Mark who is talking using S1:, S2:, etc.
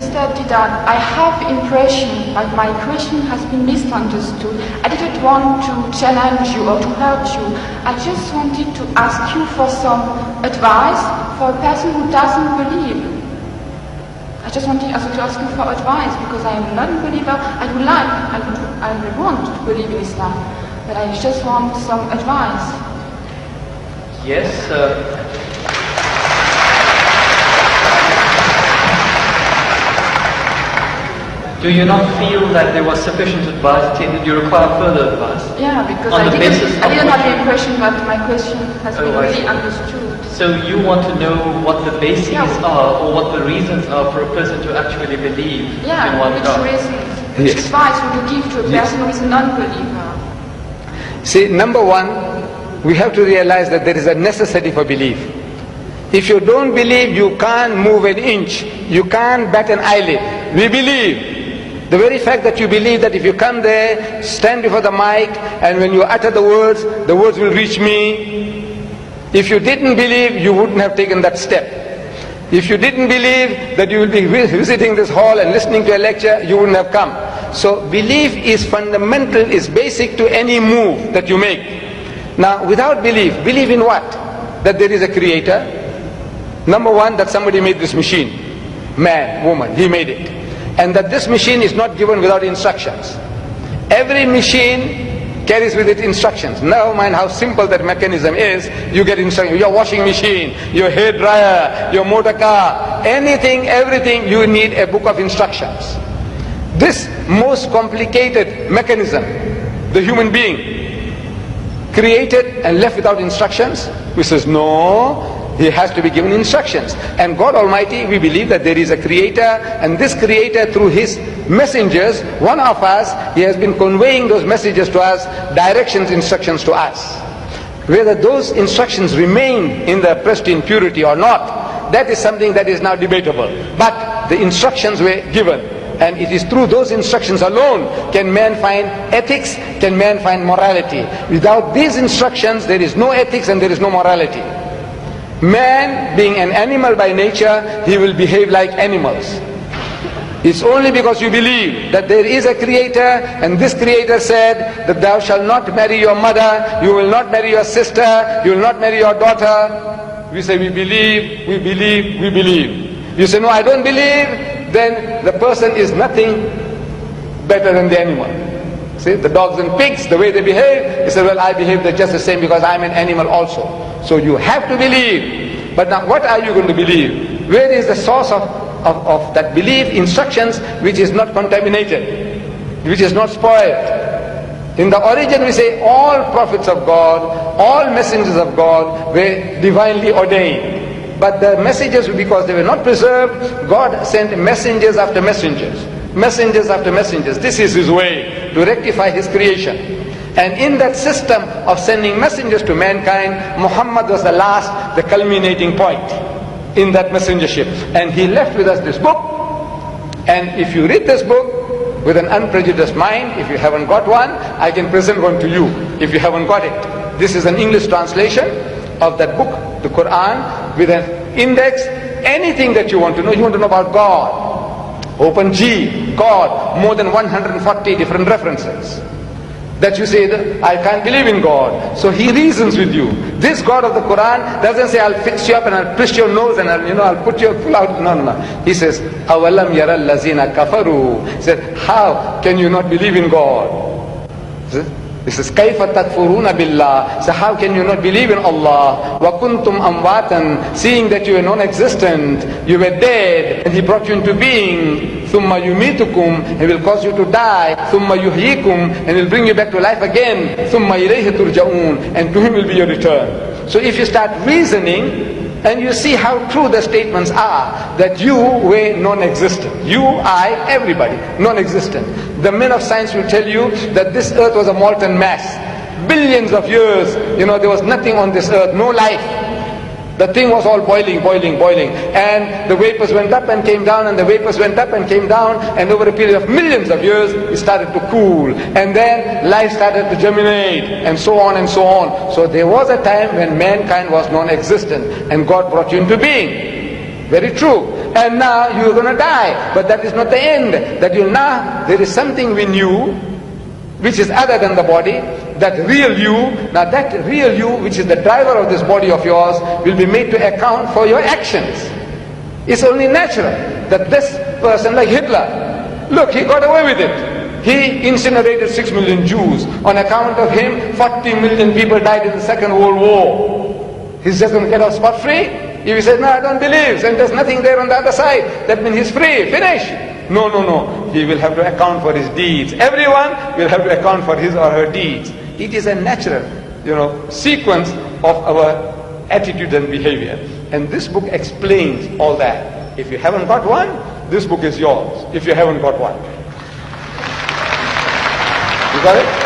S1: Mr. Didan, I have the impression that my question has been misunderstood. I didn't want to challenge you or to hurt you. I just wanted to ask you for some advice for a person who doesn't believe. I just wanted to ask you for advice because I am not a believer. I would want to believe in Islam, but I just want some advice.
S2: Yes. Do you not feel that there was sufficient advice? Do you require further advice?
S1: Yeah, because I didn't have the impression that my question has been really understood.
S2: So you want to know what the bases are, or what the reasons are for a person to actually believe in one God?
S1: Which reasons? Which advice would you give to a person who is a non-believer?
S3: See, number one, we have to realize that there is a necessity for belief. If you don't believe, you can't move an inch. You can't bat an eyelid. We believe. The very fact that you believe that if you come there, stand before the mic, and when you utter the words will reach me. If you didn't believe, you wouldn't have taken that step. If you didn't believe that you will be visiting this hall and listening to a lecture, you wouldn't have come. So belief is fundamental, is basic to any move that you make. Now, without belief, believe in what? That there is a creator. Number one, that somebody made this machine. Man, woman, he made it. And that this machine is not given without instructions. Every machine carries with it instructions. Never mind how simple that mechanism is, you get instructions. Your washing machine, your hair dryer, your motor car, anything, everything, you need a book of instructions. This most complicated mechanism, the human being, created and left without instructions? We says, no. He has to be given instructions. And God Almighty, we believe that there is a creator, and this creator through his messengers, one of us, he has been conveying those messages to us, directions, instructions to us. Whether those instructions remain in their pristine purity or not, that is something that is now debatable. But the instructions were given, and it is through those instructions alone can man find ethics, can man find morality. Without these instructions, there is no ethics and there is no morality. Man, being an animal by nature, he will behave like animals. It's only because you believe that there is a creator, and this creator said that thou shalt not marry your mother, you will not marry your sister, you will not marry your daughter. We say we believe, we believe, we believe. You say no, I don't believe, then the person is nothing better than the animal. See, the dogs and pigs, the way they behave, he said, well, I behave just the same because I'm an animal also. So you have to believe. But now what are you going to believe? Where is the source of that belief? Instructions which is not contaminated, which is not spoiled. In the origin we say all prophets of God, all messengers of God were divinely ordained. But the messages, because they were not preserved, God sent messengers after messengers. Messengers after messengers. This is His way to rectify His creation. And in that system of sending messengers to mankind, Muhammad was the last, the culminating point in that messengership. And he left with us this book. And if you read this book with an unprejudiced mind, if you haven't got one, I can present one to you if you haven't got it. This is an English translation of that book, the Quran, with an index. Anything that you want to know about God. Open G, God, more than 140 different references. That you say, that I can't believe in God. So He reasons with you. This God of the Quran doesn't say, I'll fix you up and I'll twist your nose and I'll pull out. No. He says, أَوَلَمْ يَرَى الَّذِينَ كَفَرُوا. He said, how can you not believe in God? He says, كَيْفَ تَكْفُرُونَ بِاللَّهِ. So how can you not believe in Allah? وَكُنْتُمْ أَمْوَاتًا. Seeing that you were non-existent, you were dead, and He brought you into being. ثُمَّ يُمِيتُكُمْ. He will cause you to die. ثُمَّ يُحْيِيكُمْ. And He'll bring you back to life again. ثُمَّ إِلَيْهِ تُرْجَعُونَ. And to Him will be your return. So if you start reasoning, and you see how true the statements are, that you were non-existent. You, I, everybody, non-existent. The men of science will tell you that this earth was a molten mass. Billions of years, there was nothing on this earth, no life. The thing was all boiling. And the vapors went up and came down, and the vapors went up and came down, and over a period of millions of years, it started to cool. And then life started to germinate, and so on and so on. So there was a time when mankind was non-existent, and God brought you into being. Very true. and now you're going to die. But that is not the end. That you now, there is something in you which is other than the body, that real you. Now that real you, which is the driver of this body of yours, will be made to account for your actions. It's only natural that this person, like Hitler, look, he got away with it. He incinerated 6 million Jews. On account of him, 40 million people died in the Second World War. He's just going to get off spot-free? If he says, no, I don't believe, and there's nothing there on the other side, that means he's free, finish. No, no, no. He will have to account for his deeds. Everyone will have to account for his or her deeds. It is a natural, sequence of our attitude and behavior. And this book explains all that. If you haven't got one, this book is yours. If you haven't got one. You got it?